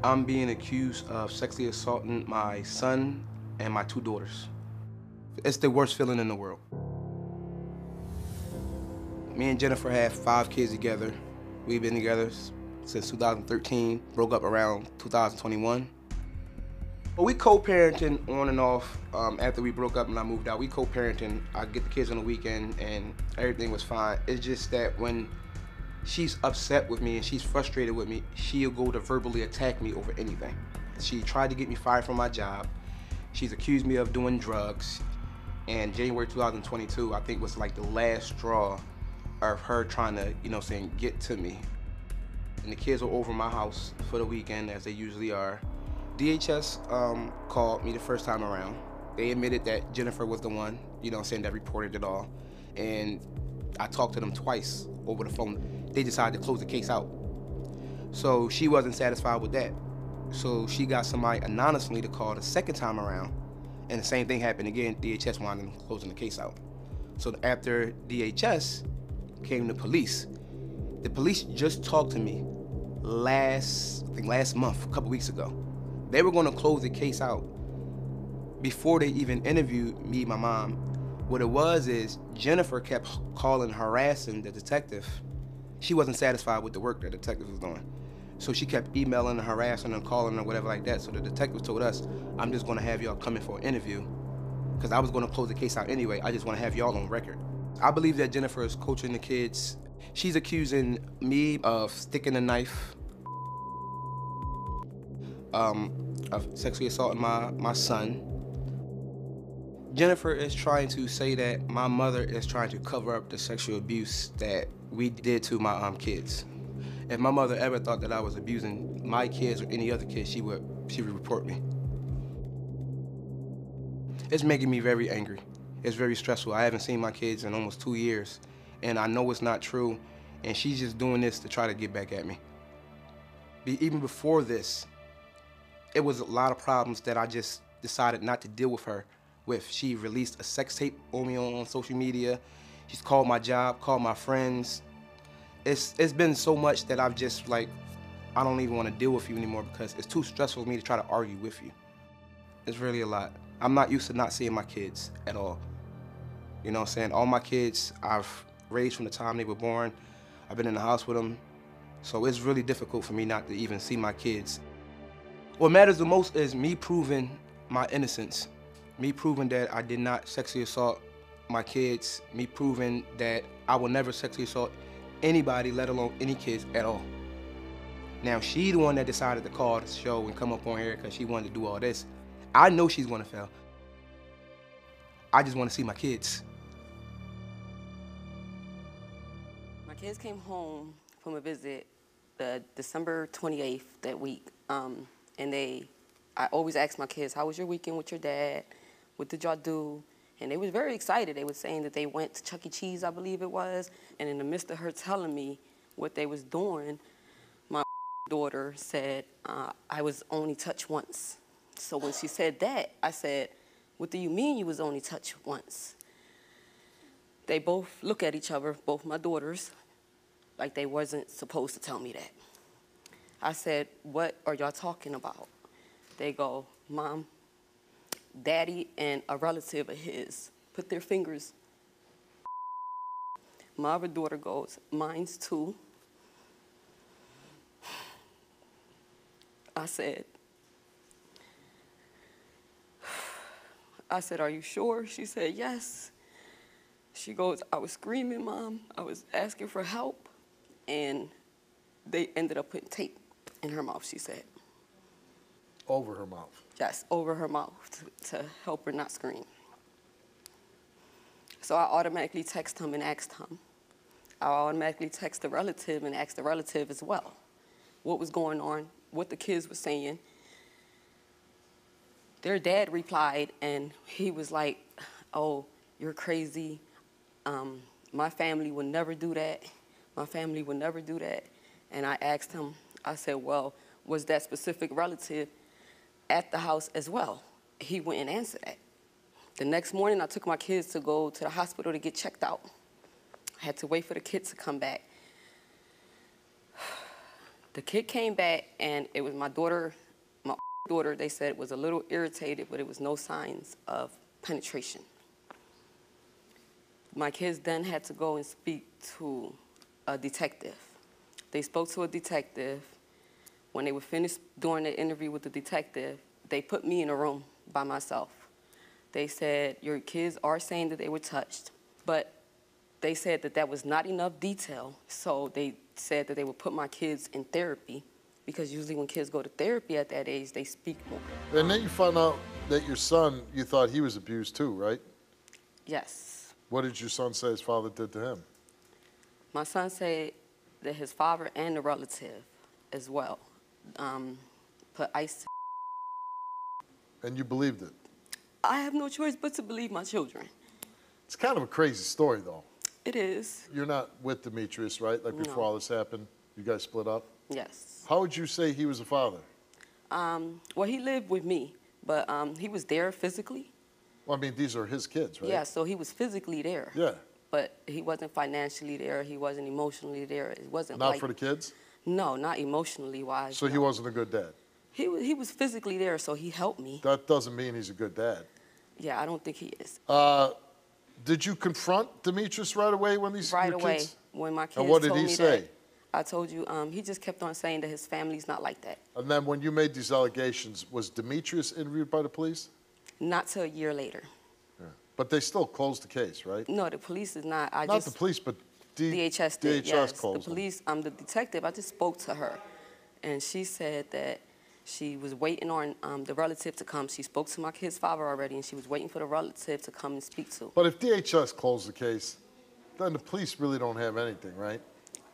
I'm being accused of sexually assaulting my son and my 2 daughters. It's the worst feeling in the world. Me and Jennifer have 5 kids together. We've been together since 2013, broke up around 2021. But we co-parenting on and off. After we broke up and I moved out, we co-parenting. I get the kids on the weekend and everything was fine. It's just that when she's upset with me and she's frustrated with me, she'll go to verbally attack me over anything. She tried to get me fired from my job. She's accused me of doing drugs. And January 2022, I think, was like the last straw of her trying to, get to me. And the kids were over my house for the weekend, as they usually are. DHS called me the first time around. They admitted that Jennifer was the one, that reported it all. And I talked to them twice over the phone. They decided to close the case out. So she wasn't satisfied with that. So she got somebody anonymously to call the second time around. And the same thing happened again. DHS wanted them closing the case out. So after DHS came the police. The police just talked to me last month, a couple weeks ago. They were gonna close the case out before they even interviewed me and my mom. What it was is Jennifer kept calling, harassing the detective. She wasn't satisfied with the work that the detective was doing. So she kept emailing and harassing and calling or whatever like that. So the detective told us, I'm just gonna have y'all come in for an interview because I was gonna close the case out anyway. I just wanna have y'all on record. I believe that Jennifer is coaching the kids. She's accusing me of sticking a knife, of sexually assaulting my son. Jennifer is trying to say that my mother is trying to cover up the sexual abuse that we did to my kids. If my mother ever thought that I was abusing my kids or any other kids, she would report me. It's making me very angry. It's very stressful. I haven't seen my kids in almost 2 years, and I know it's not true, and she's just doing this to try to get back at me. Even before this, it was a lot of problems that I just decided not to deal with her with. She released a sex tape on me on social media. She's called my job, called my friends. It's been so much that I've just I don't even want to deal with you anymore because it's too stressful for me to try to argue with you. It's really a lot. I'm not used to not seeing my kids at all. You know what I'm saying? All my kids I've raised from the time they were born. I've been in the house with them. So it's really difficult for me not to even see my kids. What matters the most is me proving my innocence. Me proving that I did not sexually assault my kids. Me proving that I will never sexually assault anybody, let alone any kids at all. Now, she the one that decided to call the show and come up on here because she wanted to do all this. I know she's gonna fail. I just want to see my kids. My kids came home from a visit December 28th that week. I always ask my kids, how was your weekend with your dad? What did y'all do? And they was very excited. They was saying that they went to Chuck E. Cheese, I believe it was. And in the midst of her telling me what they was doing, my daughter said, I was only touched once. So when she said that, I said, what do you mean you was only touched once? They both look at each other, both my daughters, like they wasn't supposed to tell me that. I said, what are y'all talking about? They go, Mom, Daddy and a relative of his put their fingers. My other daughter goes, mine's too. I said, are you sure? She said, yes. She goes, I was screaming, Mom. I was asking for help. And they ended up putting tape in her mouth, she said. Over her mouth? Yes, over her mouth to help her not scream. So I automatically text him and asked him. I automatically text the relative and asked the relative as well what was going on, what the kids were saying. Their dad replied, and he was like, oh, you're crazy. My family would never do that. My family would never do that. And I asked him, I said, well, was that specific relative at the house as well? He wouldn't answer that. The next morning, I took my kids to go to the hospital to get checked out. I had to wait for the kids to come back. The kid came back, and it was my daughter. They said it was a little irritated, but it was no signs of penetration. My kids then had to go and speak to a detective. They spoke to a detective. When they were finished doing the interview with the detective, they put me in a room by myself. They said, your kids are saying that they were touched, but they said that that was not enough detail, so they said that they would put my kids in therapy, because usually when kids go to therapy at that age, they speak more. And then you found out that your son, you thought he was abused too, right? Yes. What did your son say his father did to him? My son said that his father and the relative as well put ice. And you believed it? I have no choice but to believe my children. It's kind of a crazy story, though. It is. You're not with Demitrious, right? Like before all this happened, you guys split up? Yes. How would you say he was a father? Well, he lived with me, but he was there physically. Well, I mean, these are his kids, right? Yeah, so he was physically there. Yeah. But he wasn't financially there. He wasn't emotionally there. It wasn't Not like, for the kids? No, not emotionally wise. So he wasn't a good dad? He was physically there, so he helped me. That doesn't mean he's a good dad. Yeah, I don't think he is. Did you confront Demitrious right away when these Right your away, kids? when my kids And what did told he me say? that, I told you, he just kept on saying that his family's not like that. And then when you made these allegations, was Demitrious interviewed by the police? Not till a year later. Yeah. But they still closed the case, right? No, the police is not. Not the police, but DHS did, DHS yes. closed The police, the detective, I just spoke to her, and she said that she was waiting on the relative to come. She spoke to my kid's father already, and she was waiting for the relative to come and speak to. But if DHS closed the case, then the police really don't have anything, right?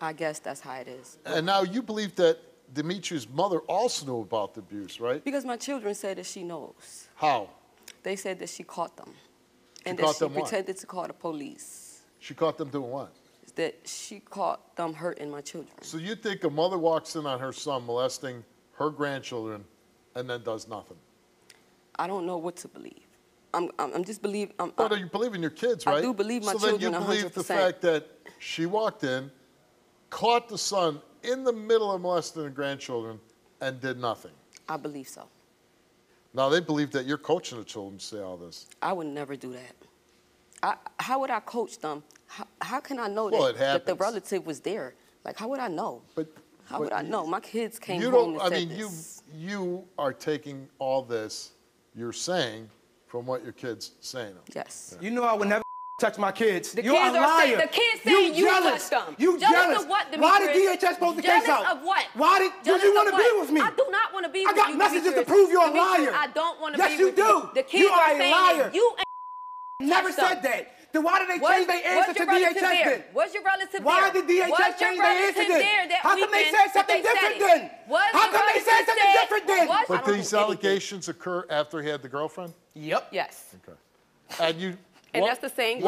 I guess that's how it is. And now you believe that Demitrious' mother also knew about the abuse, right? Because my children said that she knows. How? They said that she caught them. And caught that them she what? pretended to call the police. She caught them doing what? That she caught them hurting my children. So you think a mother walks in on her son molesting her grandchildren and then does nothing? I don't know what to believe. I'm just believing. But you believe in your kids, right? I do believe my so children 100%. So then you believe the fact that she walked in, caught the son in the middle of molesting the grandchildren, and did nothing. I believe so. Now, they believe that you're coaching the children to say all this. I would never do that. How would I coach them? How can I know that the relative was there? Like, how would I know? How would I know? My kids came home and said this. You are taking all this you're saying from what your kids saying. Yes. You know I would never touch my kids. The You're kids a liar. the kids saying you touched them. You jealous. Of what, why did DHS post the case out? Jealous of what? Why did you want to be with me? I do not want to be with you. I got messages to prove you're a liar. I don't want to be with you. Yes, you do. The kids you are a liar. You never said that. Then why did they change their answer to DHS then? Was your relative there? Why did DHS change their answer then? How come they said something different then? How come they said something different then? But these allegations occur after he had the girlfriend? Yep. Yes. Okay. And you... And that's the same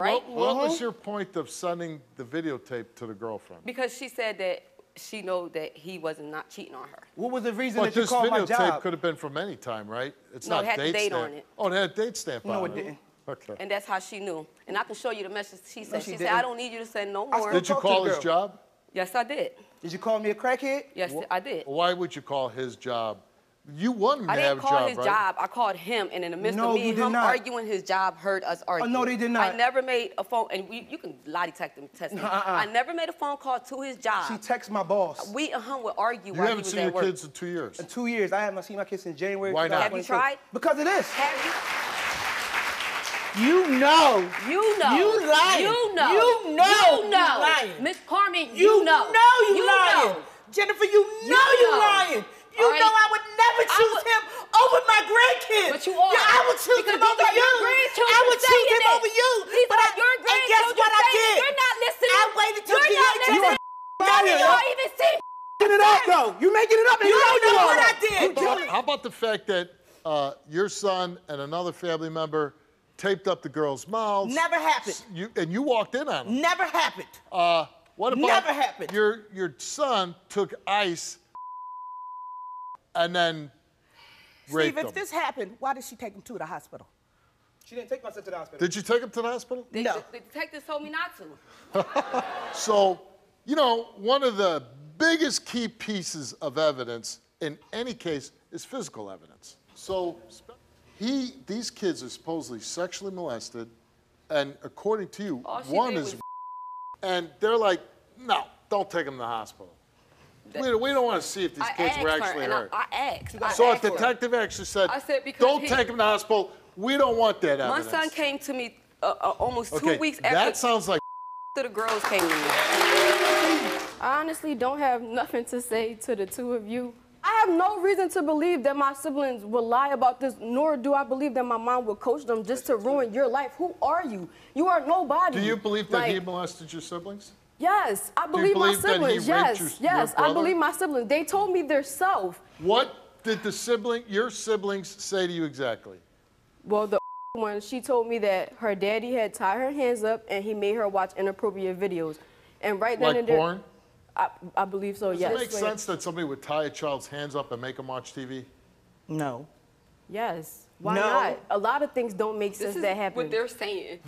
right? What was your point of sending the videotape to the girlfriend? Because she said that she know that he was not cheating on her. What was the reason that you called my job? But this videotape could have been from any time, right? It's no, not it had the date on it. Oh, it had a date stamp on it? No, it didn't. Okay. And that's how she knew. And I can show you the message she said. No, she said, didn't. I don't need you to send no more. Did you call his job? Yes, I did. Did you call me a crackhead? Yes, I did. Why would you call his job? You want him to have a job, I didn't call his job. I called him, and in the midst of me and him arguing, his job heard us argue. Oh, no, they did not. I never made a phone, and you can lie detect him, test me. I never made a phone call to his job. She texted my boss. We and him would argue You while he haven't was seen at your work. kids in 2 years? In 2 years. I haven't seen my kids since January. Why not? Have you tried? Because of this. Have you? You know. You know. You lying. You know. You know. You know. You lying. Miss Carmen, You know. you lying. Know. Jennifer, you know you lying. You All right. know I would never choose him over my grandkids. But you are. Yeah, I would choose him over you. I would choose him over you. These But are your and guess grandchildren what I saying did? you're not listening. I waited till You're not DHS. listening. None of y'all even see. Making it up, though. You making it up, and You don't know are. what I did. How about the fact that your son and another family member taped up the girls' mouths? Never happened. And you walked in on them. Never happened. What about Never happened. Your son took ice and then raped Steve, him? if this happened, why did she take him to the hospital? She didn't take my son to the hospital. Did you take him to the hospital? No. The detectives told me not to. So, you know, one of the biggest key pieces of evidence in any case is physical evidence. So these kids are supposedly sexually molested, and according to you, one is, and they're like, no, don't take them to the hospital. We don't want to see if these kids were actually hurt. I asked. So a detective actually said, don't take them to the hospital. We don't want that evidence. My son came to me almost 2 weeks after. That sounds like the girls came to me. I honestly don't have nothing to say to the two of you. I have no reason to believe that my siblings will lie about this, nor do I believe that my mom will coach them just to ruin your life. Who are you? You are nobody. Do you believe that he molested your siblings? Yes, I believe my siblings. Yes, I believe my siblings. They told me their self. What did your siblings say to you exactly? Well, the one, she told me that her daddy had tied her hands up and he made her watch inappropriate videos. And right then and there, porn? I believe so, yes. Does it make sense that somebody would tie a child's hands up and make them watch TV? No. Yes. Why not? A lot of things don't make sense that happen. What they're saying.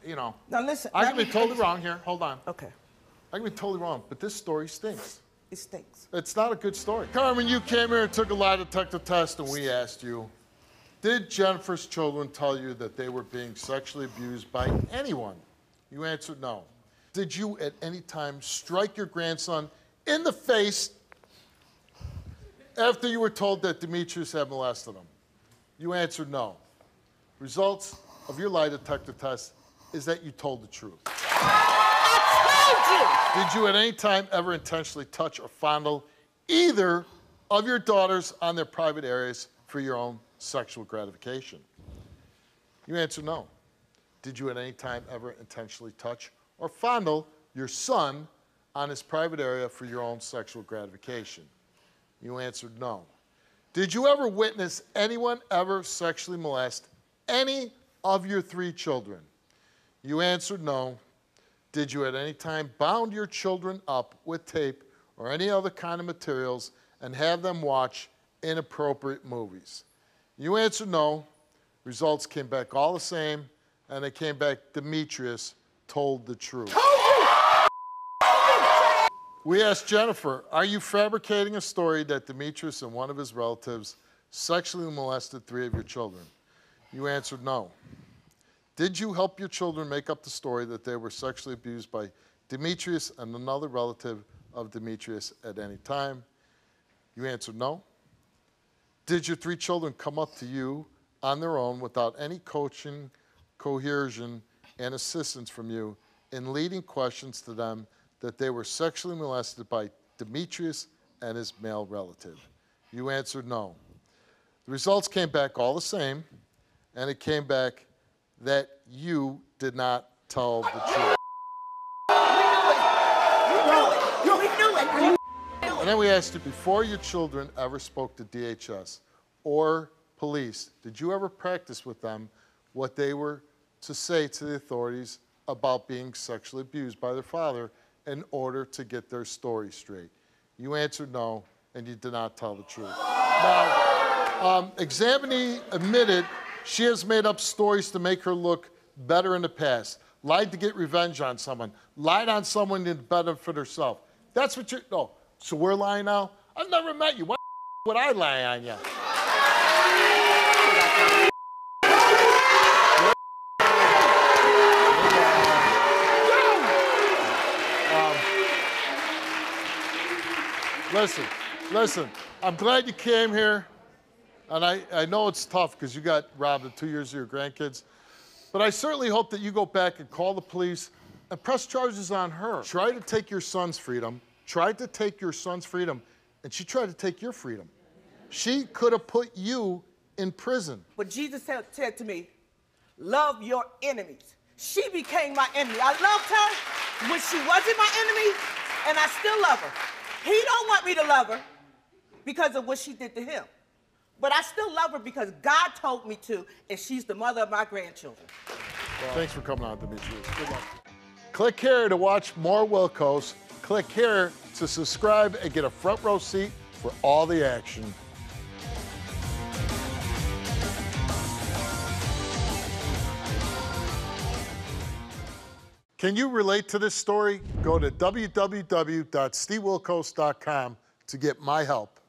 You know. Now listen. I can be totally wrong here. Hold on. Okay. I can be totally wrong, but this story stinks. It stinks. It's not a good story. Carmen, you came here and took a lie detector test, and we asked you, did Jennifer's children tell you that they were being sexually abused by anyone? You answered no. Did you at any time strike your grandson in the face after you were told that Demitrious had molested him? You answered no. Results of your lie detector test is that you told the truth. I told you! Did you at any time ever intentionally touch or fondle either of your daughters on their private areas for your own sexual gratification? You answered no. Did you at any time ever intentionally touch or fondle your son on his private area for your own sexual gratification? You answered no. Did you ever witness anyone ever sexually molest any of your 3 children? You answered no. Did you at any time bound your children up with tape or any other kind of materials and have them watch inappropriate movies? You answered no. Results came back all the same, and they came back Demitrious told the truth. We asked Jennifer, are you fabricating a story that Demitrious and one of his relatives sexually molested 3 of your children? You answered no. Did you help your children make up the story that they were sexually abused by Demitrious and another relative of Demitrious at any time? You answered no. Did your 3 children come up to you on their own without any coaching, coercion, and assistance from you in leading questions to them that they were sexually molested by Demitrious and his male relative? You answered no. The results came back all the same, and it came back that you did not tell the truth. And then we asked you, before your children ever spoke to DHS or police, did you ever practice with them what they were to say to the authorities about being sexually abused by their father in order to get their story straight? You answered no, and you did not tell the truth. Now, examinee admitted she has made up stories to make her look better in the past, lied to get revenge on someone, lied on someone to benefit herself. That's what you're, oh, so we're lying now? I've never met you. Why would I lie on you? Listen, I'm glad you came here. And I know it's tough because you got robbed in 2 years of your grandkids. But I certainly hope that you go back and call the police and press charges on her. Try to take your son's freedom, and she tried to take your freedom. She could have put you in prison. But Jesus said to me, love your enemies. She became my enemy. I loved her when she wasn't my enemy, and I still love her. He don't want me to love her because of what she did to him. But I still love her because God told me to, and she's the mother of my grandchildren. Well, thanks for coming on, Demitrious. Good luck. Click here to watch more Wilkos. Click here to subscribe and get a front row seat for all the action. Can you relate to this story? Go to www.stevewilkos.com to get my help